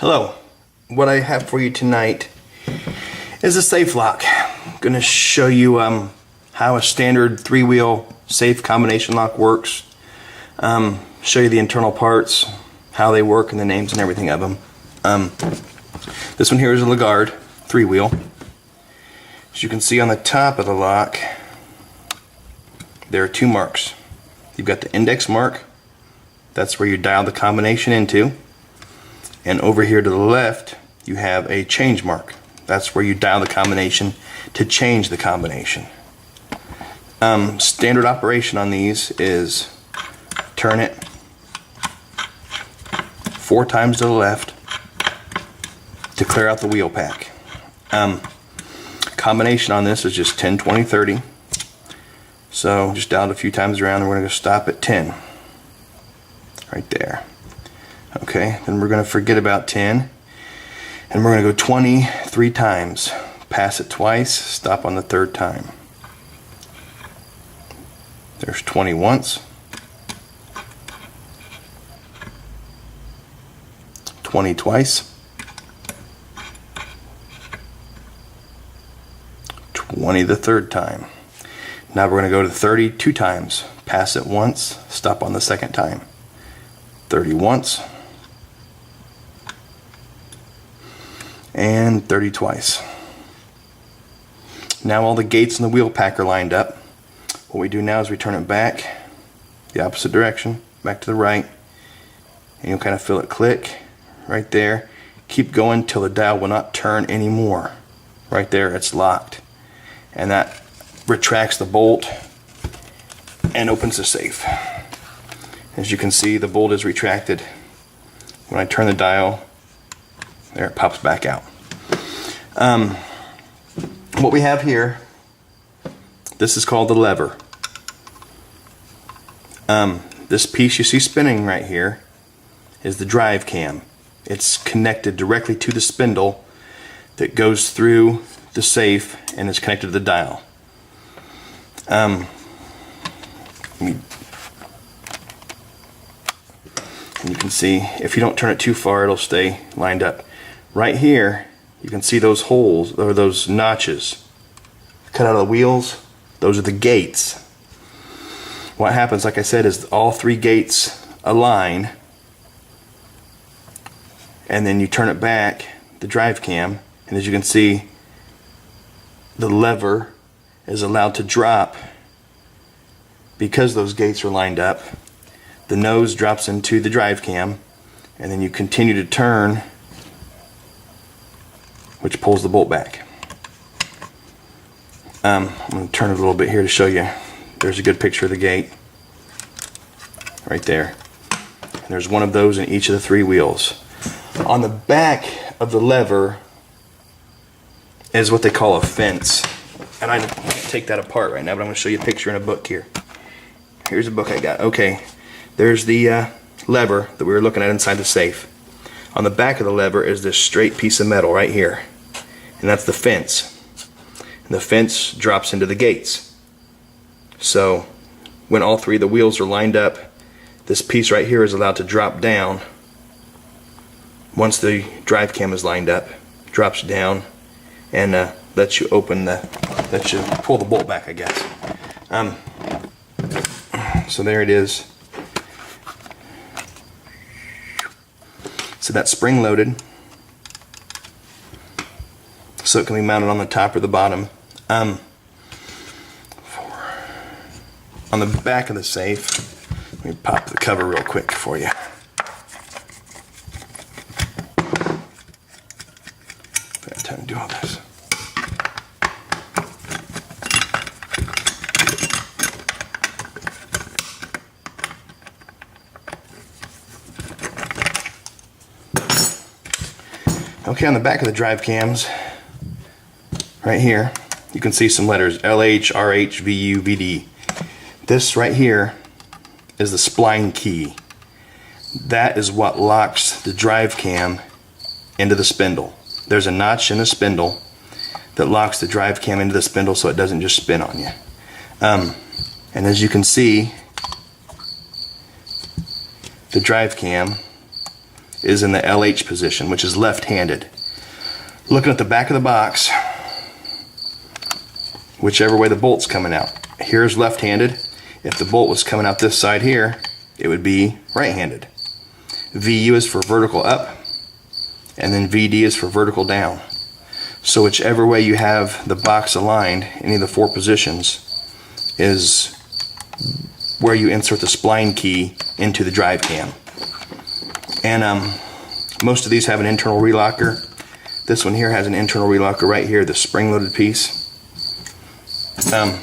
Hello, what I have for you tonight is a safe lock. I'm going to show you how a standard 3-wheel safe combination lock works, show you the internal parts, how they work, and the names and everything of them. This one here is a Lagarde 3-wheel. As you can see on the top of the lock, there are two marks. You've got the index mark, that's where you dial the combination into. And over here to the left, you have a change mark. That's where you dial the combination to change the combination. Standard operation on these is turn it 4 times to the left to clear out the wheel pack. Combination on this is just 10, 20, 30. So just dial it a few times around and we're going to stop at 10. Right there. Okay, then we're going to forget about 10 and we're going to go 20 3 times. Pass it twice, stop on the 3rd time. There's 20 once, 20 twice, 20 the 3rd time. Now we're going to go to 30 2 times. Pass it once, stop on the 2nd time. 30 once, and 30 twice. Now all the gates in the wheel pack are lined up. What we do now is we turn it back the opposite direction, back to the right, and you'll kind of feel it click right there. Keep going till the dial will not turn anymore. Right there, it's locked, and that retracts the bolt and opens the safe. As you can see, the bolt is retracted. When I turn the dial, there it pops back out. What we have here, this is called the lever. This piece you see spinning right here is the drive cam. It's connected directly to the spindle that goes through the safe and is connected to the dial. And you can see, if you don't turn it too far, it'll stay lined up. Right here, you can see those holes, or those notches cut out of the wheels. Those are the gates. What happens, like I said, is all 3 gates align, and then you turn it back, the drive cam, and as you can see, the lever is allowed to drop because those gates are lined up. The nose drops into the drive cam, and then you continue to turn, which pulls the bolt back. I'm going to turn it a little bit here to show you. There's a good picture of the gate right there. And there's one of those in each of the 3 wheels. On the back of the lever is what they call a fence. And I can't take that apart right now, but I'm going to show you a picture in a book here. Here's a book I got. Okay, there's the lever that we were looking at inside the safe. On the back of the lever is this straight piece of metal right here. And that's the fence. And the fence drops into the gates. So when all 3 of the wheels are lined up, this piece right here is allowed to drop down. Once the drive cam is lined up, drops down and lets you lets you pull the bolt back, I guess. So there it is. So that's spring loaded, so it can be mounted on the top or the bottom. On the back of the safe, let me pop the cover real quick for you. I have time to do all this. Okay, on the back of the drive cams, right here, you can see some letters, LH, RH, VU, VD. This right here is the spline key. That is what locks the drive cam into the spindle. There's a notch in the spindle that locks the drive cam into the spindle so it doesn't just spin on you. And as you can see, the drive cam is in the LH position, which is left-handed. Looking at the back of the box, whichever way the bolt's coming out. Here's left-handed. If the bolt was coming out this side here, it would be right-handed. VU is for vertical up, and then VD is for vertical down. So whichever way you have the box aligned, any of the 4 positions, is where you insert the spline key into the drive cam. And most of these have an internal relocker. This one here has an internal relocker right here, the spring-loaded piece.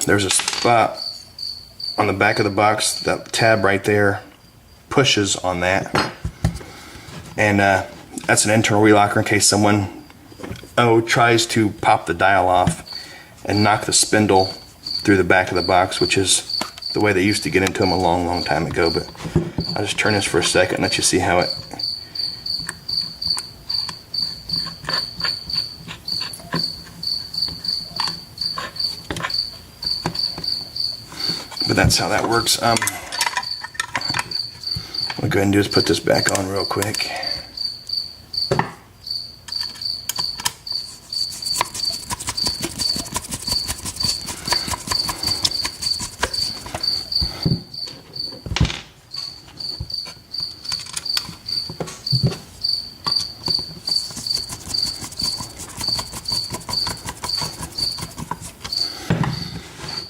There's a spot on the back of the box, that tab right there pushes on that. And that's an internal relocker in case someone tries to pop the dial off and knock the spindle through the back of the box, which is the way they used to get into them a long time ago. But I'll just turn this for a second and let you see how it but that's how that works. What I'll go ahead and do is put this back on real quick.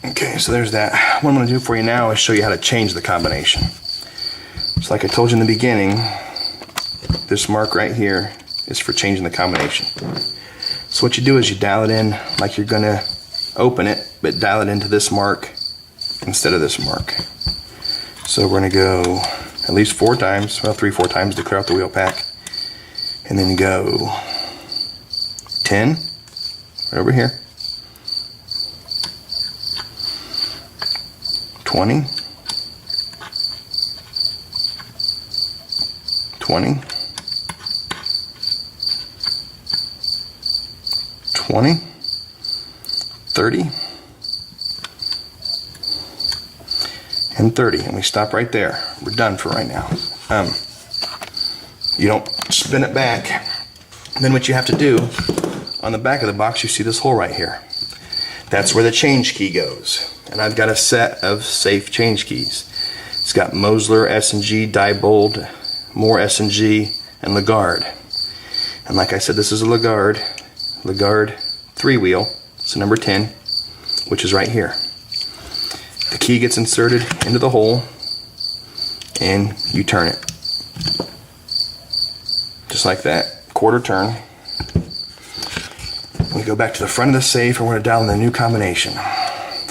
Okay, so there's that. What I'm going to do for you now is show you how to change the combination. So like I told you in the beginning, this mark right here is for changing the combination. So what you do is you dial it in like you're going to open it, but dial it into this mark instead of this mark. So we're going to go at least 4 times, well 3-4 times to clear out the wheel pack. And then go 10, right over here. 20, 20, 20, 30, and 30, and we stop right there. We're done for right now. You don't spin it back. Then what you have to do, on the back of the box you see this hole right here. That's where the change key goes. And I've got a set of safe change keys. It's got Mosler, S&G, Diebold, Moore S&G, and Lagarde. And like I said, this is a Lagarde 3-wheel. It's a number 10, which is right here. The key gets inserted into the hole, and you turn it. Just like that, quarter turn. We go back to the front of the safe, and we're going to dial in the new combination.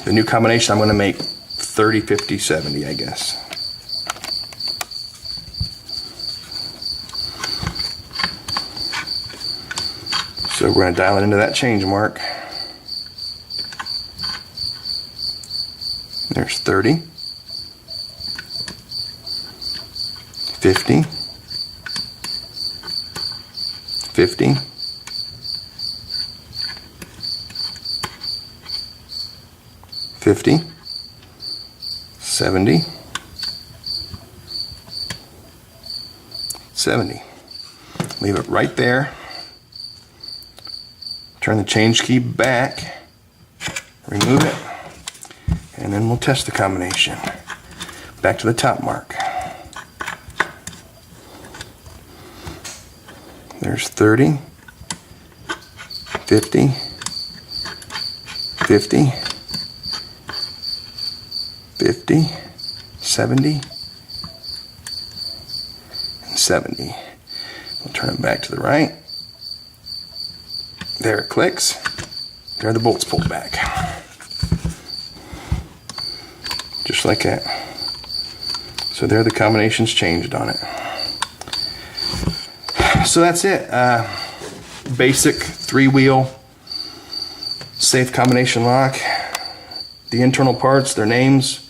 The new combination I'm going to make 30, 50, 70, I guess. So we're going to dial it into that change mark. There's 30, 50, 50, 50, 70, 70. Leave it right there. Turn the change key back, remove it, and then we'll test the combination. Back to the top mark. There's 30, 50, 50, 50, 70, and 70. We'll turn it back to the right. There it clicks. There are the bolts pulled back. Just like that. So there the combination's changed on it. So that's it. Basic 3-wheel safe combination lock. The internal parts, their names,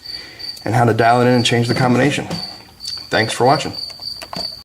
and how to dial it in and change the combination. Thanks for watching.